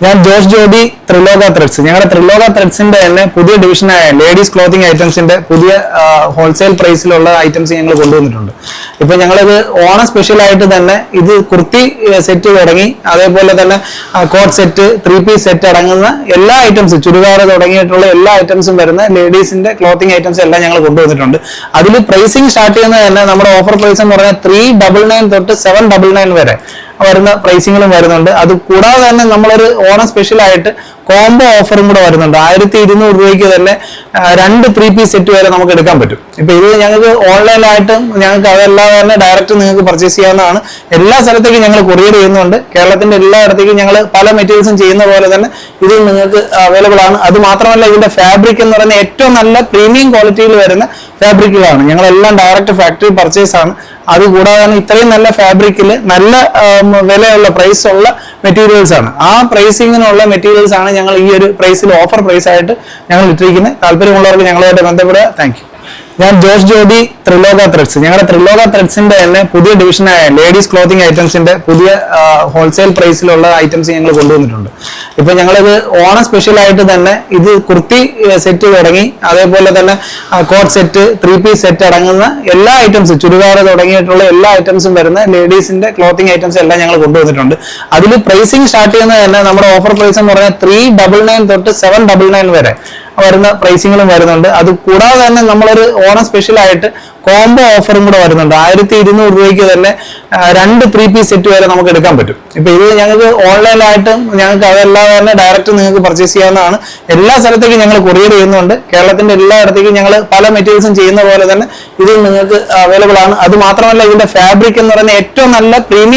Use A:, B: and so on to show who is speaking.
A: ഞാൻ ജോസ് ജോബി ത്രിലോക ത്രെഡ്സ്. ഞങ്ങളുടെ ത്രിലോക ത്രെഡ്സിന്റെ തന്നെ പുതിയ ഡിവിഷനായ ലേഡീസ് ക്ലോത്തിങ് ഐറ്റംസിന്റെ പുതിയ ഹോൾസെയിൽ പ്രൈസിലുള്ള ഐറ്റംസ് ഞങ്ങൾ കൊണ്ടുവന്നിട്ടുണ്ട്. ഇപ്പൊ ഞങ്ങളിത് ഓണം സ്പെഷ്യൽ ആയിട്ട് തന്നെ ഇത് കുർത്തി സെറ്റ് തുടങ്ങി, അതേപോലെ തന്നെ കോട്ട് സെറ്റ്, 3 പീസ് സെറ്റ് അടങ്ങുന്ന എല്ലാ ഐറ്റംസും, ചുരിദാർ തുടങ്ങിയിട്ടുള്ള എല്ലാ ഐറ്റംസും വരുന്ന ലേഡീസിന്റെ ക്ലോത്തിങ് ഐറ്റംസ് എല്ലാം ഞങ്ങൾ കൊണ്ടുവന്നിട്ടുണ്ട്. അതിൽ പ്രൈസിങ് സ്റ്റാർട്ട് ചെയ്യുന്നത് തന്നെ നമ്മുടെ ഓഫർ പ്രൈസ് എന്ന് പറഞ്ഞാൽ 399 തൊട്ട് 799 വരെ വരുന്ന പ്രൈസിങ്ങളും വരുന്നുണ്ട്. അത് കൂടാതെ തന്നെ നമ്മളൊരു ഓണം സ്പെഷ്യൽ ആയിട്ട് കോംബോ ഓഫറും കൂടെ വരുന്നുണ്ട്. 1200 രൂപയ്ക്ക് തന്നെ 2 3 പീസ് സെറ്റ് വരെ നമുക്ക് എടുക്കാൻ പറ്റും. ഇപ്പൊ ഇത് ഞങ്ങൾക്ക് ഓൺലൈനായിട്ടും ഞങ്ങൾക്ക് അതല്ലാതെ തന്നെ ഡയറക്റ്റ് നിങ്ങൾക്ക് പർച്ചേസ് ചെയ്യാവുന്നതാണ്. എല്ലാ സ്ഥലത്തേക്കും ഞങ്ങൾ കൊറിയർ ചെയ്യുന്നുണ്ട്. കേരളത്തിന്റെ എല്ലായിടത്തേക്കും ഞങ്ങൾ പല മെറ്റീരിയൽസും ചെയ്യുന്ന പോലെ തന്നെ ഇത് നിങ്ങൾക്ക് അവൈലബിൾ ആണ്. അത് മാത്രമല്ല, ഇതിന്റെ ഫാബ്രിക് എന്ന് പറയുന്ന ഏറ്റവും നല്ല പ്രീമിയം ക്വാളിറ്റിയിൽ വരുന്ന ഫാബ്രിക്കുകളാണ്. ഞങ്ങളെല്ലാം ഡയറക്റ്റ് ഫാക്ടറി പർച്ചേസ് ആണ്. അതുകൂടാതെ തന്നെ ഇത്രയും നല്ല ഫാബ്രിക്കിൽ നല്ല വിലയുള്ള പ്രൈസ് ഉള്ള മെറ്റീരിയൽസ് ആണ്. ആ പ്രൈസിങ്ങിനുള്ള മെറ്റീരിയൽസ് ആണ് ഞങ്ങൾ ഈ ഒരു പ്രൈസിൽ ഓഫർ പ്രൈസ് ആയിട്ട് ഞങ്ങൾ ഇട്ടിരിക്കുന്നത്. താല്പര്യമുള്ളവർക്ക് ഞങ്ങളുമായിട്ട് ബന്ധപ്പെടുക. Thank you. ഞാൻ ജോസ് ജോബി ത്രിലോക ത്രെഡ്സ്. ഞങ്ങളുടെ ത്രിലോക ത്രെഡ്സിന്റെ തന്നെ പുതിയ ഡിവിഷനായ ലേഡീസ് ക്ലോത്തിങ് ഐറ്റംസിന്റെ പുതിയ ഹോൾസെയിൽ പ്രൈസിലുള്ള ഐറ്റംസ് ഞങ്ങൾ കൊണ്ടുവന്നിട്ടുണ്ട്. ഇപ്പൊ ഞങ്ങളിത് ഓണം സ്പെഷ്യൽ ആയിട്ട് തന്നെ ഇത് കുർത്തി സെറ്റ് തുടങ്ങി, അതേപോലെ തന്നെ കോട്ട് സെറ്റ്, 3 പീസ് സെറ്റ് അടങ്ങുന്ന എല്ലാ ഐറ്റംസും, ചുരിദാർ തുടങ്ങിയിട്ടുള്ള എല്ലാ ഐറ്റംസും വരുന്ന ലേഡീസിന്റെ ക്ലോത്തിങ് ഐറ്റംസ് എല്ലാം ഞങ്ങൾ കൊണ്ടുവന്നിട്ടുണ്ട്. അതിൽ പ്രൈസിങ് സ്റ്റാർട്ട് ചെയ്യുന്നത് തന്നെ നമ്മുടെ ഓഫർ പ്രൈസ് എന്ന് പറഞ്ഞാൽ 399 തൊട്ട് 799 വരെ വരുന്ന പ്രൈസിങ്ങളും വരുന്നുണ്ട്. അത് കൂടാതെ തന്നെ നമ്മളൊരു ഓണം സ്പെഷ്യൽ ആയിട്ട് കോംബോ ഓഫറും കൂടെ വരുന്നുണ്ട്. 1200 രൂപയ്ക്ക് തന്നെ 2 3 പീസ് സെറ്റ് വരെ നമുക്ക് എടുക്കാൻ പറ്റും. ഇപ്പൊ ഇത് ഞങ്ങൾക്ക് ഓൺലൈനായിട്ടും ഞങ്ങൾക്ക് അതല്ലാതെ തന്നെ ഡയറക്റ്റ് നിങ്ങൾക്ക് പർച്ചേസ് ചെയ്യാവുന്നതാണ്. എല്ലാ സ്ഥലത്തേക്കും ഞങ്ങൾ കൊറിയർ ചെയ്യുന്നുണ്ട്. കേരളത്തിന്റെ എല്ലായിടത്തേക്കും ഞങ്ങൾ പല മെറ്റീരിയൽസും ചെയ്യുന്ന പോലെ തന്നെ ഇത് നിങ്ങൾക്ക് അവൈലബിൾ ആണ്. അത് മാത്രമല്ല, ഇതിന്റെ ഫാബ്രിക് എന്ന് പറയുന്ന ഏറ്റവും നല്ല പ്രീമിയം